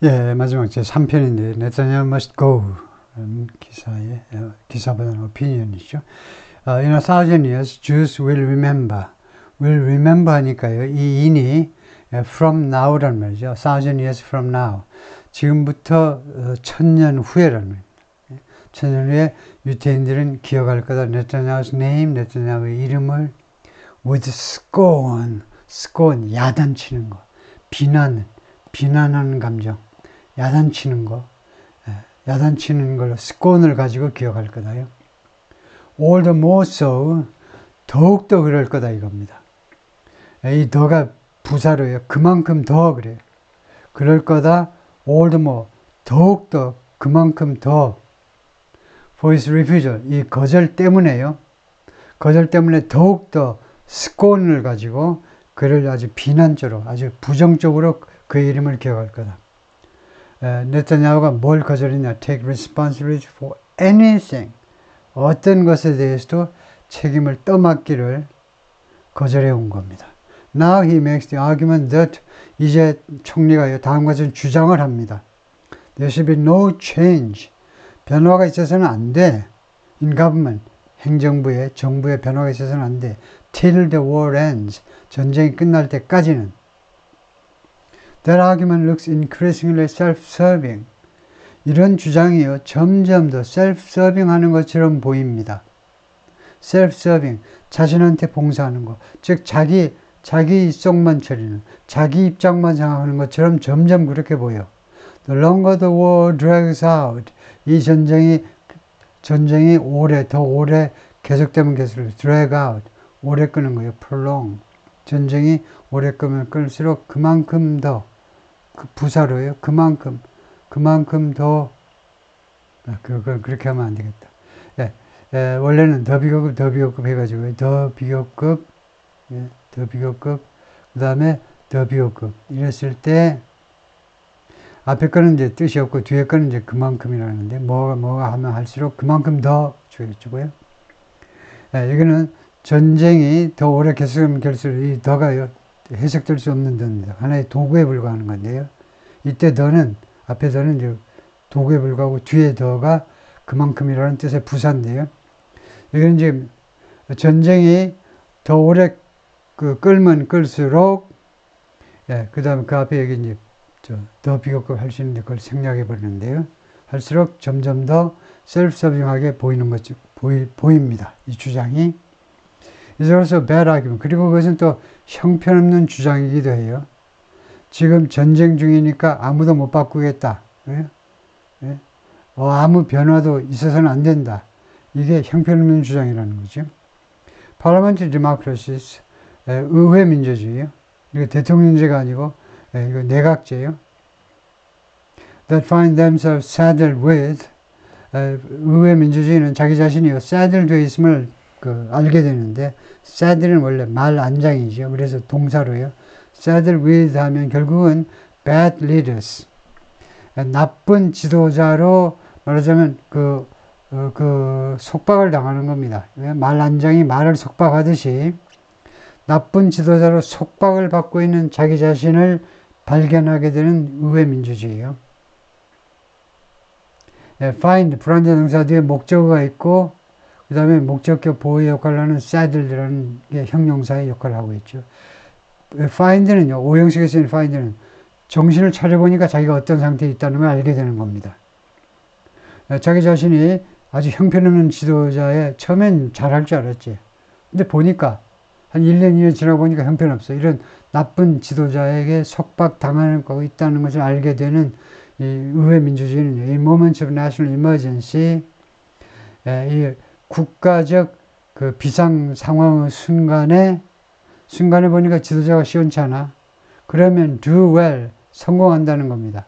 예, 마지막 제 3편인데 네타냐후 must go 기사보다는 opinion이죠. In a thousand years, Jews will remember. will remember 하니까요. 이 in이 from now란 말이죠. thousand years from now. 지금부터 1000년 후에라는 말입니다. 1000년 후에 유태인들은 기억할 거다. 네타냐후's name, 네타냐후의 이름을 with scorn, 야단치는 거, 비난하는 감정, 야단치는 걸로 scorn을 가지고 기억할 거다요. all the more so, 더욱더 그럴 거다 이겁니다. 이 더가 부사로요. 그만큼 더 그래요. 그럴 거다. all the more, 더욱더, 그만큼 더. for his refusal, 이 거절 때문에요. 거절 때문에 더욱더 scorn을 가지고 그를 아주 비난적으로, 아주 부정적으로 그의 이름을 기억할 거다. 네타냐후가 뭘 거절했냐? take responsibility for anything. 어떤 것에 대해서도 책임을 떠맡기를 거절해 온 겁니다. Now he makes the argument that 이제 총리가 다음과 같은 주장을 합니다. There should be no change. 변화가 있어서는 안 돼. In government. 정부의 변화가 있어서는 안 돼. Till the war ends. 전쟁이 끝날 때까지는. That argument looks increasingly self-serving. 이런 주장이요. 점점 더 self-serving 하는 것처럼 보입니다. self-serving. 자신한테 봉사하는 것. 즉, 자기 속만 차리는, 자기 입장만 생각하는 것처럼 점점 그렇게 보여. The longer the war drags out. 이 전쟁이 더 오래 계속되면 계속될수록 drag out. 오래 끄는 거예요. prolong. 전쟁이 오래 끄면 끌수록 그만큼 더. 그 부사로요. 그만큼 더. 그렇게 하면 안 되겠다. 원래는 더 비교급 해가지고, 더 비교급, 그 다음에 더 비교급. 이랬을 때, 앞에 거는 이제 뜻이 없고, 뒤에 거는 이제 그만큼이라는데, 뭐가 하면 할수록 그만큼 더 주고요. 여기는 전쟁이 더 오래 계속하면 결수록 이 더가요. 해석될 수 없는 더입니다. 하나의 도구에 불과하는 건데요. 이때 더는, 앞에 더는 이제 도구에 불과하고 뒤에 더가 그만큼이라는 뜻의 부사인데요. 여기는 이제 전쟁이 더 오래 끌면 끌수록, 그 다음에 그 앞에 여기 이제 더 비교급 할 수 있는데 그걸 생략해 버리는데요. 할수록 점점 더 셀프서빙하게 보입니다. 이 주장이. 이제로서 bad argument. 그리고 그것은 또 형편없는 주장이기도 해요. 지금 전쟁 중이니까 아무도 못 바꾸겠다. 아무 변화도 있어서는 안 된다. 이게 형편없는 주장이라는 거죠. Parliamentary democracies, 의회 민주주의요. 이거 대통령제가 아니고 이거 내각제요. That find themselves saddled with, 의회 민주주의는 자기 자신이 saddled 되어 있음을 알게 되는데, saddle은 원래 말 안장이죠. 그래서 동사로요. saddled with 하면 결국은 bad leaders, 나쁜 지도자로 말하자면 속박을 당하는 겁니다. 말 안장이 말을 속박하듯이 나쁜 지도자로 속박을 받고 있는 자기 자신을 발견하게 되는 의회 민주주의예요. find, 불완전 동사 뒤에 목적어가 있고 그 다음에 목적격 보호 역할을 하는 saddled라는 게 형용사의 역할을 하고 있죠. find는요, 오형식에 쓰인 find는 정신을 차려보니까 자기가 어떤 상태에 있다는 걸 알게 되는 겁니다. 자기 자신이 아주 형편없는 지도자에 처음엔 잘할 줄 알았지. 근데 보니까 한 1년, 2년 지나고 보니까 형편없어. 이런 나쁜 지도자에게 속박당하는 거 있다는 것을 알게 되는 이 의회 민주주의는 이 moments of national emergency, 이 국가적 비상 상황의 순간에 보니까 지도자가 시원찮아. 그러면 do well, 성공한다는 겁니다.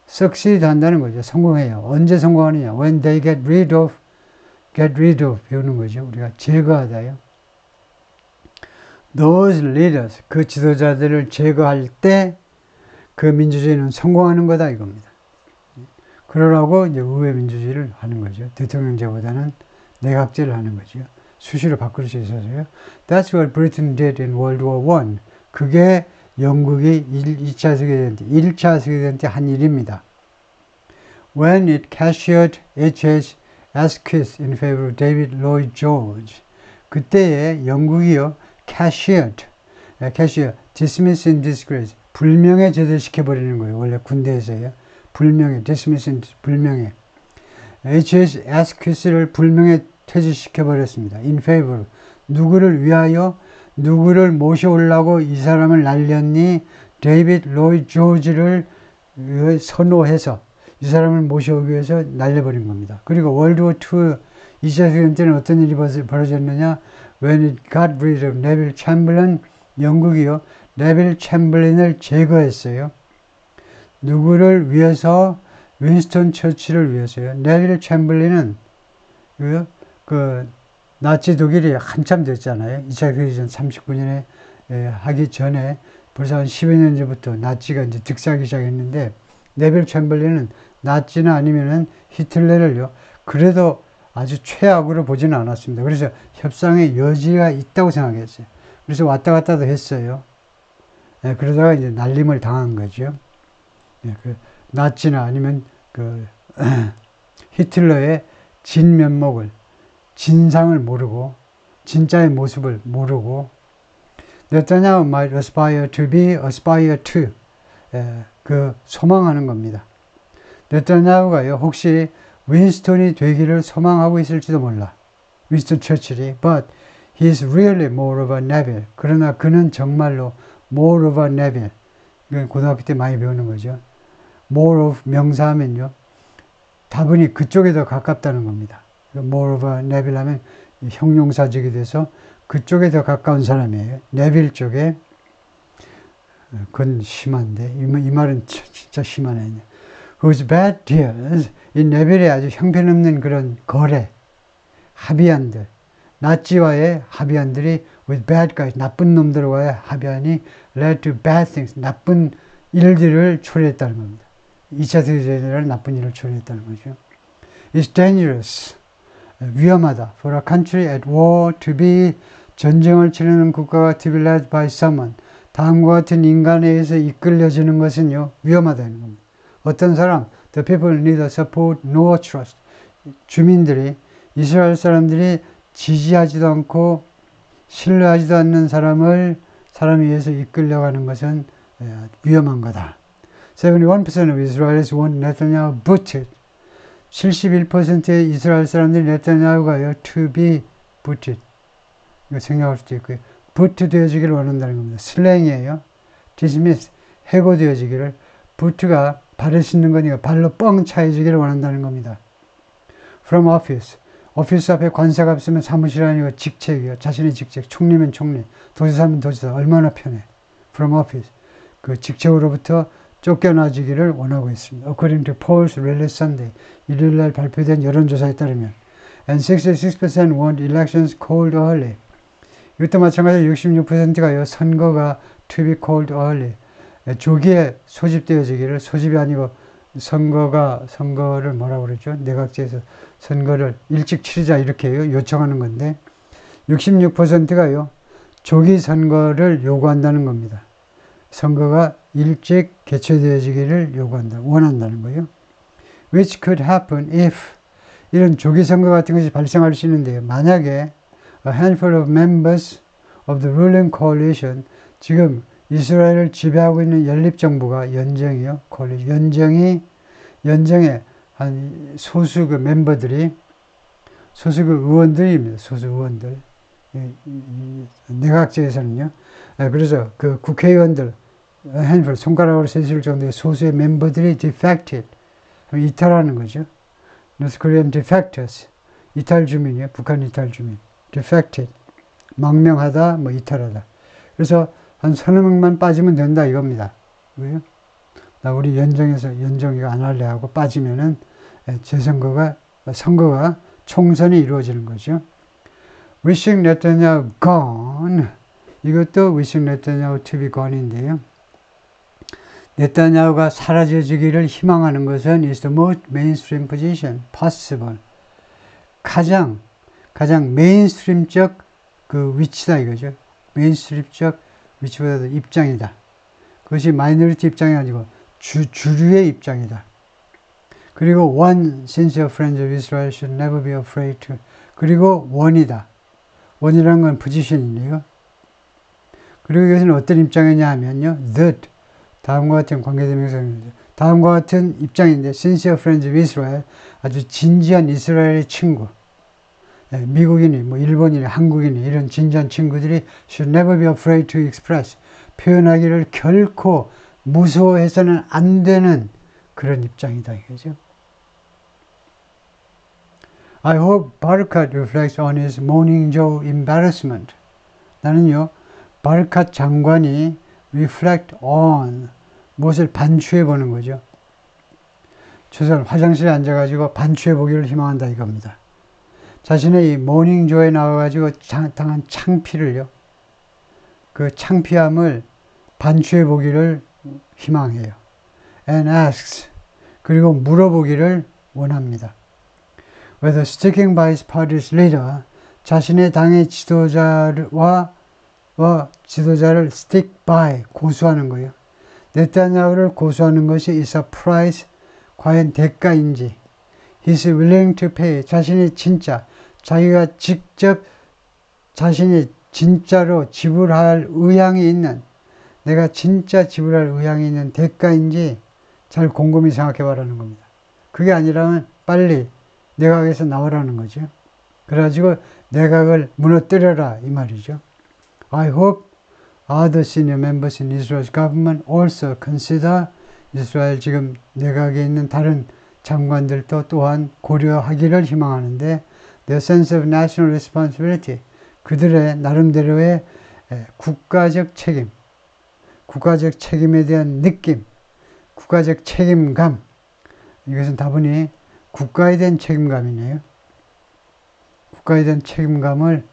succeed 한다는 거죠. 성공해요. 언제 성공하느냐? When they get rid of 배우는 거죠. 우리가 제거하다요. Those leaders, 그 지도자들을 제거할 때 그 민주주의는 성공하는 거다 이겁니다. 그러라고 이제 의회 민주주의를 하는 거죠. 대통령제보다는 내각제를 하는 거죠. 수시로 바꿀 수 있어서요. That's what Britain did in World War I. 그게 영국이 2차 세계대전 때, 1차 세계대전 때 한 일입니다. When it cashiered H.H. Asquith in favor of David Lloyd George. 그때에 영국이요, cashiered, dismiss in disgrace, 불명예 제대시켜버리는 거예요. 원래 군대에서요. 불명예, dismiss in 불명예. H.H. Asquith를 불명예 퇴직시켜버렸습니다. In favor. 누구를 위하여? 누구를 모셔오려고 이 사람을 날렸니? 데이비드 로이드 조지를 선호해서 이 사람을 모셔오기 위해서 날려버린 겁니다. 그리고 월드워 II 2차 세계대전 때는 어떤 일이 벌어졌느냐? When it got rid of Neville Chamberlain, 영국이요, 네빌 챔berlain을 제거했어요. 누구를 위해서? 윈스턴 처칠을 위해서요. 네빌 챔berlain은 그 나치 독일이 한참 됐잖아요. 2차 세계대전 39년에 하기 전에 벌써 한 10여 년 전부터 나치가 이제 득세하기 시작했는데, 네빌 챔berlain은 나치나 아니면은 히틀러를요, 그래도 아주 최악으로 보지는 않았습니다. 그래서 협상의 여지가 있다고 생각했어요. 그래서 왔다 갔다도 했어요. 그러다가 이제 날림을 당한 거죠. 그 나치나 아니면 그 히틀러의 진면목을, 진상을 모르고 진짜의 모습을 모르고 네타냐후 might aspire to be, aspire to 그 소망하는 겁니다. 네타냐후가요, 혹시 윈스턴이 되기를 소망하고 있을지도 몰라. 윈스턴 처칠이. But he is really more of a Neville. 그러나 그는 정말로 more of a Neville. 이건 고등학교 때 많이 배우는 거죠. more of 명사하면요, 다분히 그쪽에 더 가깝다는 겁니다. more of a Neville 하면 형용사적이 돼서 그쪽에 더 가까운 사람이에요. 네빌 쪽에. 그건 심한데, 이 말은 진짜 심하네. Whose bad deals, 이 네빌의 아주 형편없는 그런 거래, 합의안들, 나치와의 합의안들이 with bad guys, 나쁜 놈들과의 합의안이 led to bad things, 나쁜 일들을 초래했다는 겁니다. 2차 세계대전이라는 나쁜 일을 초래했다는 거죠. It's dangerous, 위험하다. For a country at war to be, 전쟁을 치르는 국가가 to be led by someone, 다음과 같은 인간에 의해서 이끌려지는 것은요, 위험하다는 겁니다. 어떤 사람, the people neither support nor trust, 주민들이, 이스라엘 사람들이 지지하지도 않고 신뢰하지도 않는 사람에 의해서 이끌려가는 것은 위험한 거다. 71% of Israelis want Netanyahu booted. 71%의 이스라엘 사람들이 네타냐후가요, to be booted. 이거 생각할 수도 있고요. boot 되어지기를 원한다는 겁니다. 슬랭이에요. dismiss, 해고되어지기를. boot가 발을 씻는 거니까 발로 뻥 차여지기를 원한다는 겁니다. from office. 오피스 앞에 관사가 없으면 사무실 아니고 직책이요. 자신의 직책. 총리면 총리. 도지사면 도지사. 얼마나 편해. from office. 그 직책으로부터 쫓겨나지기를 원하고 있습니다. According to polls released Sunday, 일요일날 발표된 여론조사에 따르면, and 66% want elections called early. 이것도 마찬가지로 66%가요, 선거가 to be called early, 조기에 소집되어지기를, 소집이 아니고 선거를 뭐라고 그러죠? 내각제에서 선거를 일찍 치르자 이렇게 요청하는 건데, 66%가요, 조기 선거를 요구한다는 겁니다. 선거가 일찍 개최되어지기를 원한다는 거예요. Which could happen if, 이런 조기 선거 같은 것이 발생할 수 있는데요. 만약에 a handful of members of the ruling coalition, 지금 이스라엘을 지배하고 있는 연립정부가, 연정이요, 연정의 한 소수 그 멤버들이, 소수 그 의원들입니다. 소수 의원들. 내각제에서는요. 그래서 그 국회의원들, handful, 손가락으로 세실 정도의 소수의 멤버들이 defected, 이탈하는 거죠. North Korean defectors, 이탈 주민이요. 북한 이탈 주민. defected, 망명하다, 뭐 이탈하다. 그래서 한 서너 명만 빠지면 된다 이겁니다. 왜요? 나 우리 연정이가 안 할래 하고 빠지면은 선거가 총선이 이루어지는 거죠. Wishing Netanyahu gone. 이것도 wishing Netanyahu to be gone인데요. 네타냐후가 사라져지기를 희망하는 것은 is the most mainstream position possible. 가장 메인스트림적 그 위치다 이거죠. 메인스트림적 위치보다도 입장이다. 그것이 마이너리티 입장이 아니고 주류의 입장이다. 그리고 one sincere friend of Israel should never be afraid to. 그리고 one이다. one이라는 건 포지션이네요. 그리고 이것은 어떤 입장이냐 하면요. that. 다음과 같은 관계대명사입니다. 다음과 같은 입장인데 sincere friends of Israel. 아주 진지한 이스라엘의 친구. 미국인이, 뭐 일본인이, 한국인이 이런 진지한 친구들이 should never be afraid to express. 표현하기를 결코 무서워해서는 안 되는 그런 입장이다 이거죠. I hope Barakat reflects on his Morning Joe embarrassment. 나는요, 바르캇 장관이 reflect on 무엇을 반추해 보는 거죠. 최소한 화장실에 앉아가지고 반추해 보기를 희망한다 이겁니다. 자신의 이 모닝 조에 나와가지고 당한 창피를요, 그 창피함을 반추해 보기를 희망해요. And asks, 그리고 물어보기를 원합니다. Whether sticking by his party's leader, 자신의 당의 지도자를 stick by, 고수하는 거예요. 네타냐후를 고수하는 것이 is a price, 과연 대가인지, he's willing to pay, 자신이 진짜, 자기가 직접 자신이 진짜로 지불할 의향이 있는, 내가 진짜 지불할 의향이 있는 대가인지 잘 곰곰이 생각해 보라는 겁니다. 그게 아니라면 빨리 내각에서 나오라는 거죠. 그래가지고 내각을 무너뜨려라 이 말이죠. I hope other senior members in Israel's government also consider, 이스라엘 지금 내각에 있는 다른 장관들도 또한 고려하기를 희망하는데 their sense of national responsibility, 그들의 나름대로의 국가적 책임, 국가적 책임에 대한 느낌, 국가적 책임감, 이것은 다분히 국가에 대한 책임감이네요. 국가에 대한 책임감을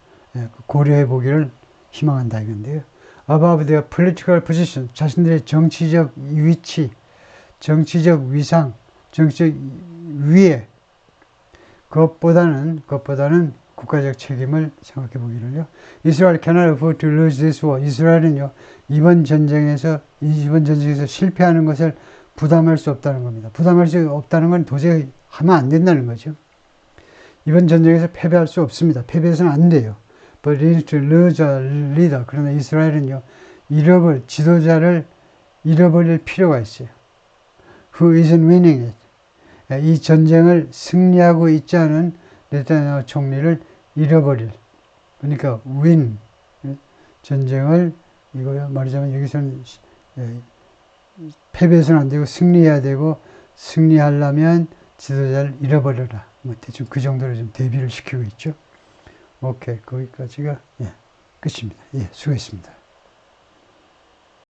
고려해 보기를 희망한다 이건데요. Above their political position, 자신들의 정치적 위치, 정치적 위상, 정치적 위에, 그것보다는 국가적 책임을 생각해 보기를요. Israel cannot afford to lose this war. 이스라엘은요, 이번 전쟁에서 실패하는 것을 부담할 수 없다는 겁니다. 부담할 수 없다는 건 도저히 하면 안 된다는 거죠. 이번 전쟁에서 패배할 수 없습니다. 패배해서는 안 돼요. But it is to lose a leader. 그러나 이스라엘은요, 지도자를 잃어버릴 필요가 있어요. Who isn't winning it. 이 전쟁을 승리하고 있지 않은 네타냐후 총리를 잃어버릴. 그러니까 win. 전쟁을, 이거요, 말하자면 여기서는 패배해서는 안 되고 승리해야 되고, 승리하려면 지도자를 잃어버려라. 뭐 대충 그 정도로 좀 대비를 시키고 있죠. 오케이, 거기까지가 끝입니다. 수고했습니다.